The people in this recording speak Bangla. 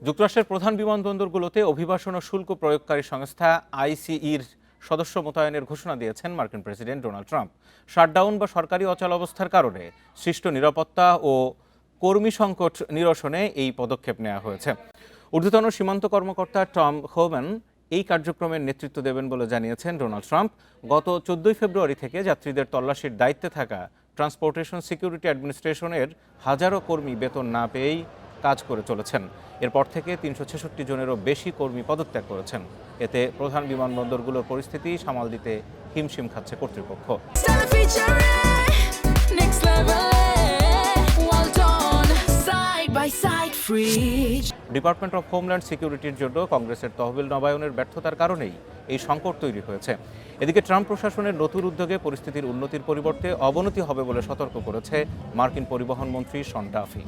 যুক্তরাষ্ট্রের প্রধান বিমানবন্দরগুলোতে অভিবাসন ও শুল্ক প্রয়োগকারী সংস্থা আইসিইর সদস্য মোতায়েনের ঘোষণা দিয়েছেন মার্কিন প্রেসিডেন্ট ডোনাল্ড ট্রাম্প। শাটডাউন বা সরকারি অচলাবস্থার কারণে সৃষ্ট নিরাপত্তা ও কর্মী সংকট নিরসনে এই পদক্ষেপ নেওয়া হয়েছে। ঊর্ধ্বতন সীমান্ত কর্মকর্তা টম হোম্যান এই কার্যক্রমের নেতৃত্ব দেবেন বলে জানিয়েছেন ডোনাল্ড ট্রাম্প। গত 14 ফেব্রুয়ারি থেকে যাত্রীদের তল্লাশির দায়িত্বে থাকা ট্রান্সপোর্টেশন সিকিউরিটি অ্যাডমিনিস্ট্রেশনের হাজারো কর্মী বেতন না পেয়েই কাজ করে চলেছেন। এরপর থেকে 366 জনেরও বেশি কর্মী পদত্যাগ করেছেন। এতে প্রধান বিমানবন্দরগুলোর পরিস্থিতি সামাল দিতে হিমশিম খাচ্ছে কর্তৃপক্ষ। ডিপার্টমেন্ট অফ হোমল্যান্ড সিকিউরিটির জন্য কংগ্রেসের তহবিল নবায়নের ব্যর্থতার কারণেই এই সংকট তৈরি হয়েছে। এদিকে ট্রাম্প প্রশাসনের নতুন উদ্যোগে পরিস্থিতির উন্নতির পরিবর্তে অবনতি হবে বলে সতর্ক করেছে মার্কিন পরিবহন মন্ত্রী শন ডাফি।